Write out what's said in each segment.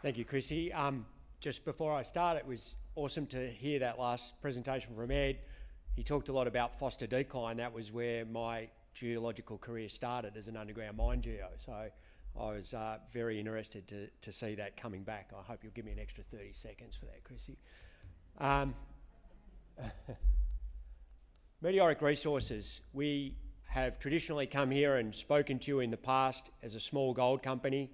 Thank you, Chrissy. Just before I start, it was awesome to hear that last presentation from Ed. He talked a lot about Foster Decline. That was where my geological career started as an underground mine geo. So I was very interested to see that coming back. I hope you'll give me an extra 30 seconds for that, Chrissy. Meteoric Resources, we have traditionally come here and spoken to you in the past as a small gold company.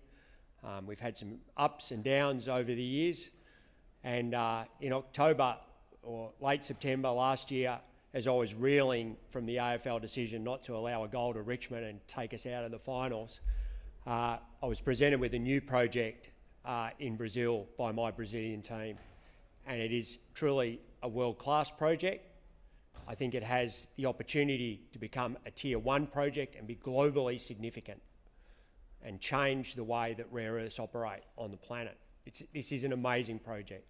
We've had some ups and downs over the years, and in October or late September last year, as I was reeling from the AFL decision not to allow a gold enrichment and take us out of the finals, I was presented with a new project in Brazil by my Brazilian team, and it is truly a world-class project. I think it has the opportunity to become a Tier 1 project and be globally significant and change the way that rare earths operate on the planet. This is an amazing project.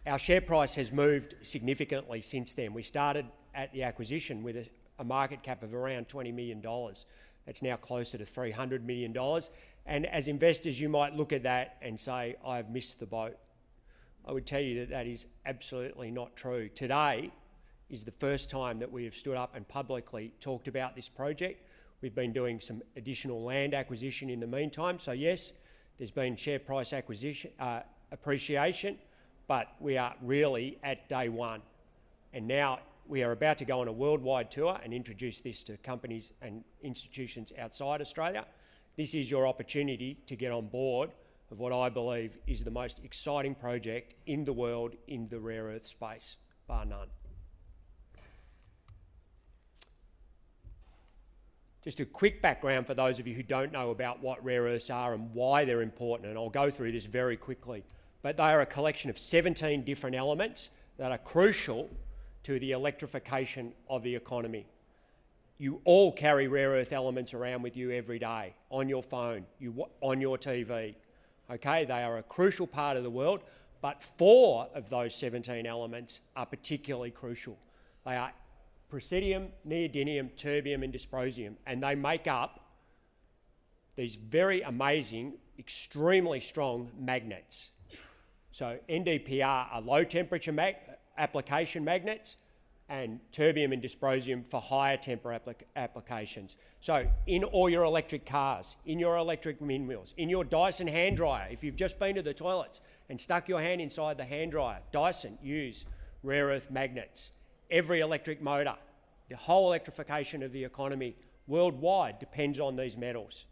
Our share price has moved significantly since then. We started at the acquisition with a market cap of around $20 million. That's now closer to $300 million. And as investors, you might look at that and say, I've missed the boat. I would tell you that that is absolutely not true. Today is the first time that we have stood up and publicly talked about this project. We've been doing some additional land acquisition in the meantime. So yes, there's been share price appreciation, but we are really at day one. And now we are about to go on a worldwide tour and introduce this to companies and institutions outside Australia. This is your opportunity to get on board of what I believe is the most exciting project in the world in the rare earth space, bar none. Just a quick background for those of you who don't know about what rare earths are and why they're important, and I'll go through this very quickly. But they are a collection of 17 different elements that are crucial to the electrification of the economy. You all carry rare earth elements around with you every day, on your phone, on your TV. Okay, they are a crucial part of the world, but 4 of those 17 elements are particularly crucial. They are praseodymium, neodymium, terbium and dysprosium, and they make up these very amazing, extremely strong magnets. So NdPr are low temperature application magnets, and terbium and dysprosium for higher temperature applications. So in all your electric cars, in your electric windmills, in your Dyson hand dryer, if you've just been to the toilets and stuck your hand inside the hand dryer, Dyson use rare earth magnets. Every electric motor, the whole electrification of the economy worldwide depends on these metals.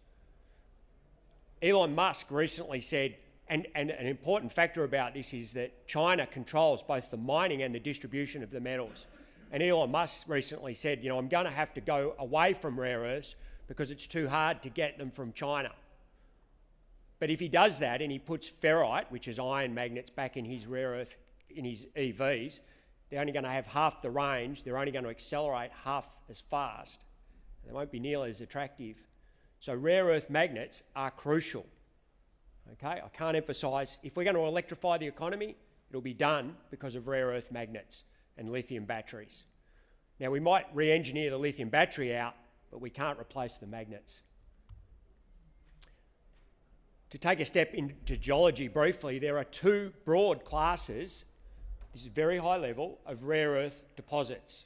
Elon Musk recently said, and an important factor about this is that China controls both the mining and the distribution of the metals. And Elon Musk recently said, you know, I'm going to have to go away from rare earths because it's too hard to get them from China. But if he does that and he puts ferrite, which is iron magnets, back in his rare earth, in his EVs, they're only going to have half the range, they're only going to accelerate half as fast, they won't be nearly as attractive. So rare earth magnets are crucial. Okay, I can't emphasise, if we're going to electrify the economy, it'll be done because of rare earth magnets and lithium batteries. Now we might re-engineer the lithium battery out, but we can't replace the magnets. To take a step into geology briefly, there are 2 broad classes, this is very high level, of rare earth deposits.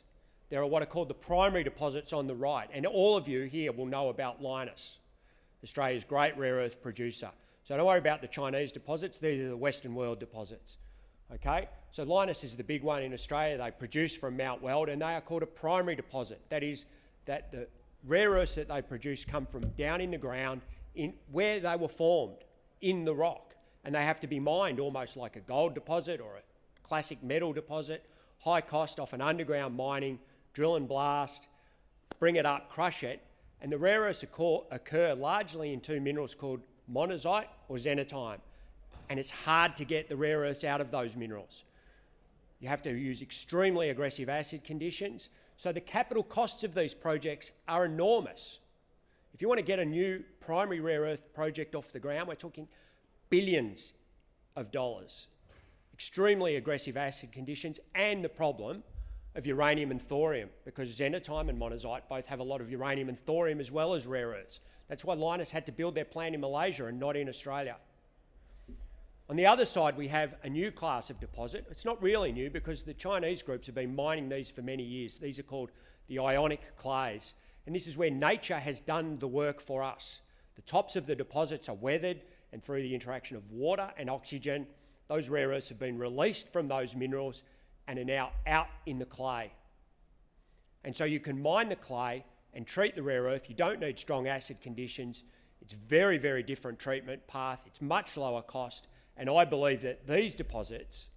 There are what are called the primary deposits on the right, and all of you here will know about Lynas, Australia's great rare earth producer. So don't worry about the Chinese deposits, these are the Western world deposits. Okay, so Lynas is the big one in Australia. They produce from Mount Weld, and they are called a primary deposit. That is, that the rare earths that they produce come from down in the ground, in where they were formed, in the rock, and they have to be mined almost like a gold deposit or a classic metal deposit, high cost, often underground mining, drill and blast, bring it up, crush it, and the rare earths occur largely in 2 minerals called monazite or xenotime, and it's hard to get the rare earths out of those minerals. You have to use extremely aggressive acid conditions, so the capital costs of these projects are enormous. If you want to get a new primary rare earth project off the ground, we're talking billions of dollars. Extremely aggressive acid conditions, and the problem of uranium and thorium, because xenotime and monazite both have a lot of uranium and thorium as well as rare earths. That's why Lynas had to build their plant in Malaysia and not in Australia. On the other side, we have a new class of deposit. It's not really new because the Chinese groups have been mining these for many years. These are called the ionic clays. And this is where nature has done the work for us. The tops of the deposits are weathered, and through the interaction of water and oxygen, those rare earths have been released from those minerals and are now out in the clay. And so you can mine the clay and treat the rare earth. You don't need strong acid conditions. It's very, very different treatment path. It's much lower cost. And I believe that these deposits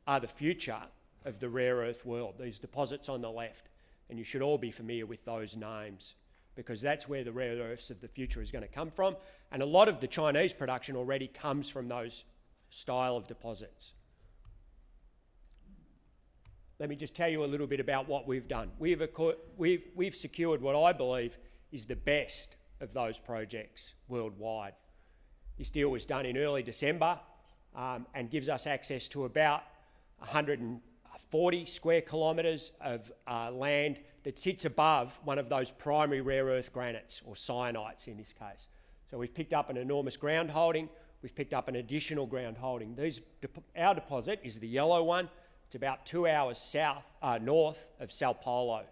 are the future of the rare earth world, these deposits on the left. And you should all be familiar with those names because that's where the rare earths of the future is going to come from. And a lot of the Chinese production already comes from those style of deposits. Let me just tell you a little bit about what we've done. We've secured what I believe is the best of those projects worldwide. This deal was done in early December and gives us access to about 140 square kilometres of land that sits above one of those primary rare earth granites, or cyanites in this case. So we've picked up an enormous ground holding. We've picked up an additional ground holding. Our deposit is the yellow one. It's about 2 hours north of Sao Paulo.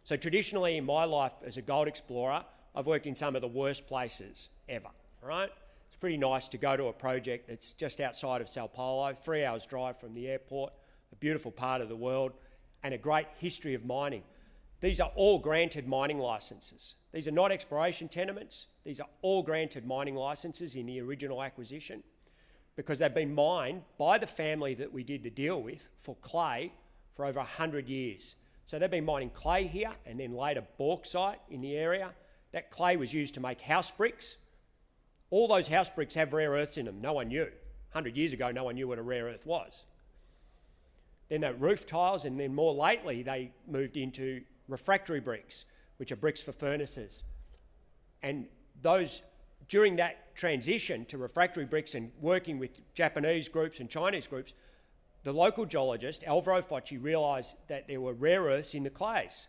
So traditionally in my life as a gold explorer, I've worked in some of the worst places ever, right? It's pretty nice to go to a project that's just outside of Sao Paulo, 3 hours drive from the airport, a beautiful part of the world, and a great history of mining. These are all granted mining licenses. These are not exploration tenements. These are all granted mining licenses in the original acquisition because they've been mined by the family that we did the deal with for clay for over 100 years. So they've been mining clay here and then later bauxite in the area. That clay was used to make house bricks. All those house bricks have rare earths in them. No one knew. 100 years ago, no one knew what a rare earth was. Then the roof tiles, and then more lately, they moved into refractory bricks, which are bricks for furnaces. And those, during that transition to refractory bricks and working with Japanese groups and Chinese groups, the local geologist, Alvaro Focci, realised that there were rare earths in the clays.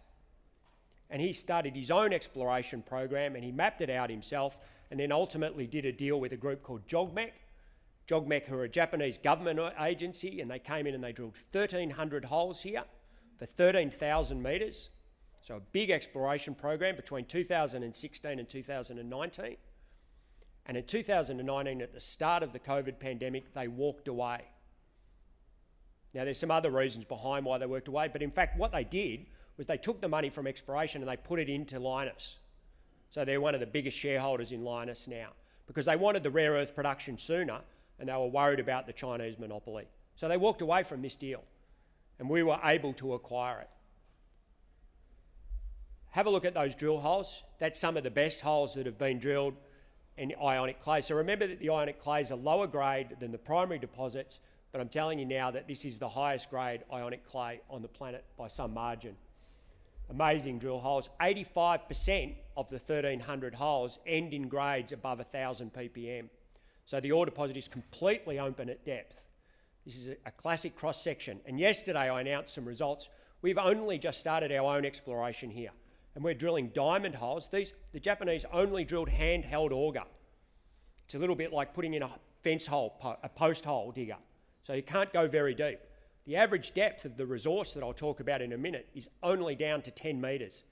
And he started his own exploration program and he mapped it out himself and then ultimately did a deal with a group called JOGMEC. JOGMEC, who are a Japanese government agency, and they came in and they drilled 1,300 holes here for 13,000 metres. So a big exploration program between 2016 and 2019. And in 2019, at the start of the COVID pandemic, they walked away. Now, there's some other reasons behind why they walked away, but in fact, what they did was they took the money from exploration and they put it into Lynas. So they're one of the biggest shareholders in Lynas now because they wanted the rare earth production sooner and they were worried about the Chinese monopoly. So they walked away from this deal and we were able to acquire it. Have a look at those drill holes. That's some of the best holes that have been drilled in ionic clay. So remember that the ionic clays are lower grade than the primary deposits, but I'm telling you now that this is the highest grade ionic clay on the planet by some margin. Amazing drill holes. 85% of the 1,300 holes end in grades above 1,000 ppm. So the ore deposit is completely open at depth. This is a classic cross-section. And yesterday I announced some results. We've only just started our own exploration here. And we're drilling diamond holes. The Japanese only drilled handheld auger. It's a little bit like putting in a fence hole, a post hole digger. So you can't go very deep. The average depth of the resource that I'll talk about in a minute is only down to 10 metres.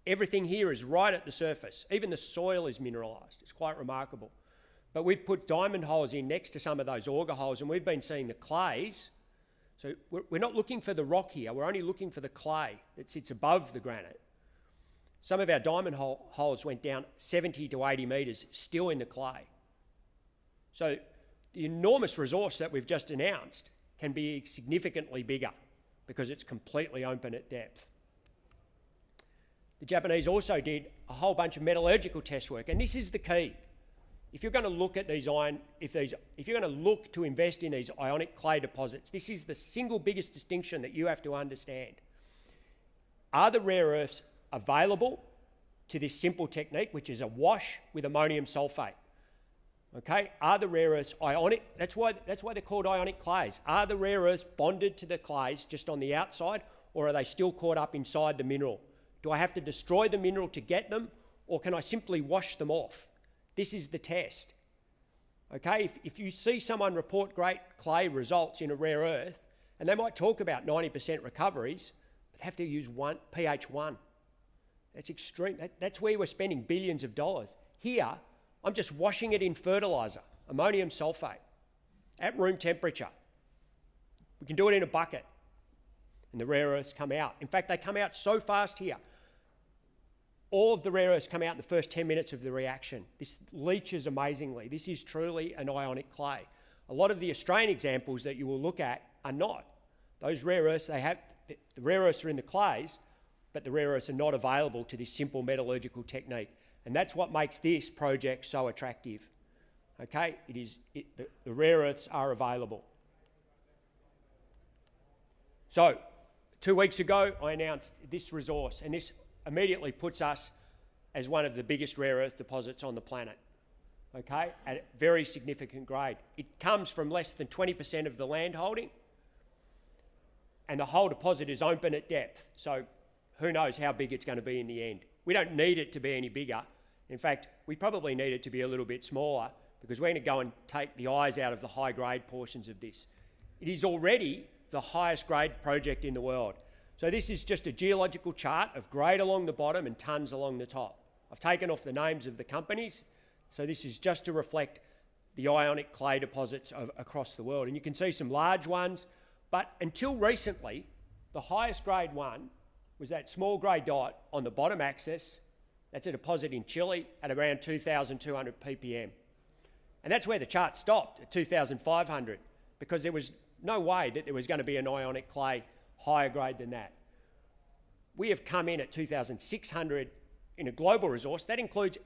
Everything here is right at the surface. Even the soil is mineralised. It's quite remarkable. But we've put diamond holes in next to some of those auger holes and we've been seeing the clays. So we're not looking for the rock here. We're only looking for the clay that sits above the granite. Some of our diamond holes went down 70 to 80 metres still in the clay. So the enormous resource that we've just announced can be significantly bigger because it's completely open at depth. The Japanese also did a whole bunch of metallurgical test work, and this is the key. If you're going to look at if you're going to look to invest in these ionic clay deposits, this is the single biggest distinction that you have to understand. Are the rare earths available to this simple technique, which is a wash with ammonium sulfate? Okay, are the rare earths ionic? That's why they're called ionic clays. Are the rare earths bonded to the clays just on the outside, or are they still caught up inside the mineral? Do I have to destroy the mineral to get them, or can I simply wash them off? This is the test. Okay, if you see someone report great clay results in a rare earth, and they might talk about 90% recoveries, but they have to use pH 1. That's extreme. That's where we're spending billions of dollars. Here, I'm just washing it in fertiliser, ammonium sulphate, at room temperature. We can do it in a bucket, and the rare earths come out. In fact, they come out so fast here. All of the rare earths come out in the first 10 minutes of the reaction. This leaches amazingly. This is truly an ionic clay. A lot of the Australian examples that you will look at are not. Those rare earths, the rare earths are in the clays, but the rare earths are not available to this simple metallurgical technique. And that's what makes this project so attractive. Okay, the rare earths are available. So, 2 weeks ago, I announced this resource, and this immediately puts us as one of the biggest rare earth deposits on the planet, okay, at a very significant grade. It comes from less than 20% of the land holding, and the whole deposit is open at depth, so who knows how big it's going to be in the end. We don't need it to be any bigger. In fact, we probably need it to be a little bit smaller, because we're going to go and take the eyes out of the high-grade portions of this. It is already the highest grade project in the world. So this is just a geological chart of grade along the bottom and tonnes along the top. I've taken off the names of the companies, so this is just to reflect the ionic clay deposits across the world. And you can see some large ones, but until recently, the highest grade one was that small grey dot on the bottom axis. That's a deposit in Chile at around 2,200 ppm. And that's where the chart stopped, at 2,500, because there was no way that there was going to be an ionic clay higher grade than that. We have come in at 2,600 in a global resource. That includes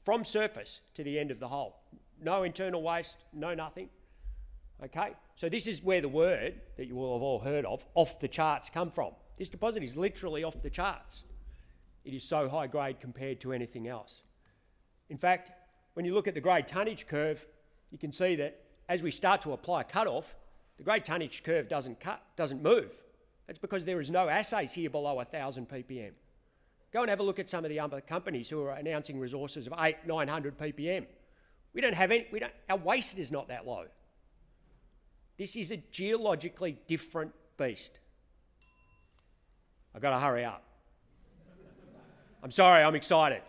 from surface to the end of the hole. No internal waste, no nothing. Okay, so this is where the word that you will have all heard of, off the charts, come from. This deposit is literally off the charts. It is so high grade compared to anything else. In fact, when you look at the grade tonnage curve, you can see that as we start to apply cutoff, the grade tonnage curve doesn't move. That's because there is no assays here below 1,000 ppm. Go and have a look at some of the other companies who are announcing resources of 800, 900 ppm. We don't have any, our waste is not that low. This is a geologically different beast. I've got to hurry up. I'm sorry, I'm excited.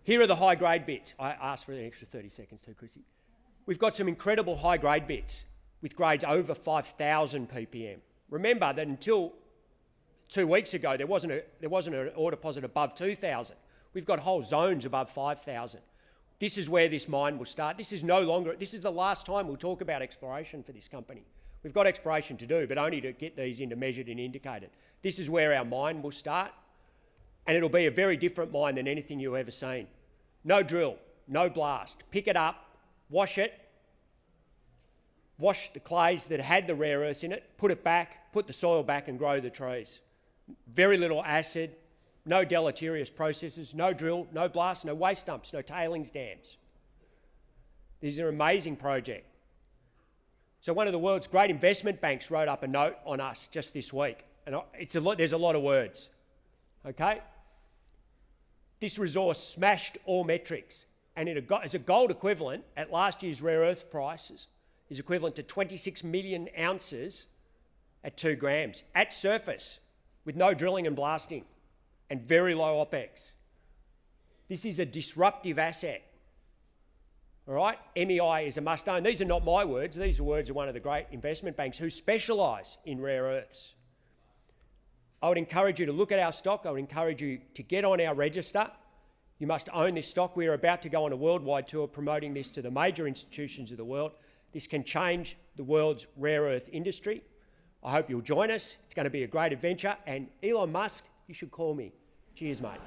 Here are the high-grade bits. I asked for an extra 30 seconds too, Chrissy. We've got some incredible high-grade bits with grades over 5,000 ppm. Remember that until 2 weeks ago, there wasn't an ore deposit above 2,000. We've got whole zones above 5,000. This is where this mine will start. This is the last time we'll talk about exploration for this company. We've got exploration to do, but only to get these into measured and indicated. This is where our mine will start, and it'll be a very different mine than anything you've ever seen. No drill, no blast. Pick it up, wash it, wash the clays that had the rare earths in it, put it back, put the soil back and grow the trees. Very little acid, no deleterious processes, no drill, no blast, no waste dumps, no tailings dams. This is an amazing project. So one of the world's great investment banks wrote up a note on us just this week. And there's a lot of words, okay? This resource smashed all metrics. And as a gold equivalent at last year's rare earth prices, is equivalent to 26 million ounces at 2 grams, at surface, with no drilling and blasting, and very low OPEX. This is a disruptive asset, all right? MEI is a must-own. These are not my words. These are words of one of the great investment banks who specialise in rare earths. I would encourage you to look at our stock. I would encourage you to get on our register. You must own this stock. We are about to go on a worldwide tour promoting this to the major institutions of the world. This can change the world's rare earth industry. I hope you'll join us. It's going to be a great adventure. And Elon Musk, you should call me. Cheers, mate.